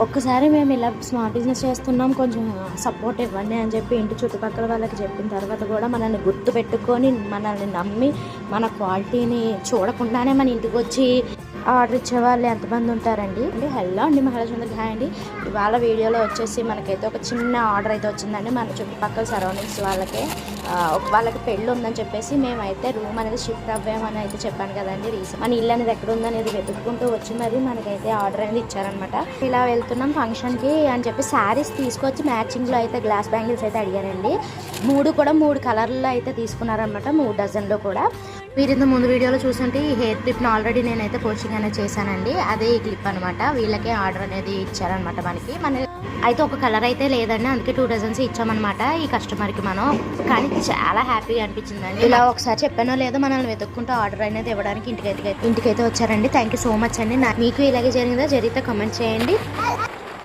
ఒక్కసారి మేము ఇలా స్మాల్ బిజినెస్ చేస్తున్నాం, కొంచెం సపోర్ట్ ఇవ్వండి అని చెప్పి ఇంటి చుట్టుపక్కల వాళ్ళకి చెప్పిన తర్వాత కూడా మనల్ని గుర్తు పెట్టుకొని మనల్ని నమ్మి మన క్వాలిటీని చూడకుండానే మన ఇంటికి వచ్చి ఆర్డర్ ఇచ్చే వాళ్ళు ఎంతమంది ఉంటారండి. హలో అండి, మహారాజు హాయ్ అండి. ఇవాళ వీడియోలో వచ్చేసి మనకైతే ఒక చిన్న ఆర్డర్ అయితే వచ్చిందండి. మన చుట్టుపక్కల సరౌండింగ్స్ వాళ్ళకి పెళ్ళి ఉందని చెప్పేసి మేమైతే రూమ్ అనేది షిఫ్ట్ అవ్వామని అయితే చెప్పాను కదండి. మన ఇల్లు అనేది ఎక్కడ ఉందనేది వెతుక్కుంటూ వచ్చి మరి మనకైతే ఆర్డర్ అనేది ఇచ్చారనమాట. ఇలా వెళ్తున్నాం ఫంక్షన్కి అని చెప్పి శారీస్ తీసుకొచ్చి మ్యాచింగ్లో అయితే గ్లాస్ బ్యాంగిల్స్ అయితే అడిగారండి. 3 కలర్లో అయితే తీసుకున్నారనమాట, 3 డజన్లో కూడా. మీరు ఇంత ముందు వీడియోలో చూస్తుంటే ఈ హెయిర్ క్లిప్ని ఆల్రెడీ నేనైతే పోస్టింగ్ అనేది చేశానండి. అదే ఈ క్లిప్ అనమాట. వీళ్ళకే ఆర్డర్ అనేది ఇచ్చారనమాట. మన అయితే ఒక కలర్ అయితే లేదండి, అందుకే 2 డజన్స్ ఇచ్చామన్నమాట ఈ కస్టమర్కి మనం. కానీ చాలా హ్యాపీగా అనిపించిందండి. ఇలా ఒకసారి చెప్పానో లేదో మనల్ని వెతుక్కుంటూ ఆర్డర్ అనేది ఇవ్వడానికి ఇంటికైతే వచ్చారండి. థ్యాంక్ యూ సో మచ్ అండి. మీకు ఇలాగే జరిగితే కామెంట్ చేయండి.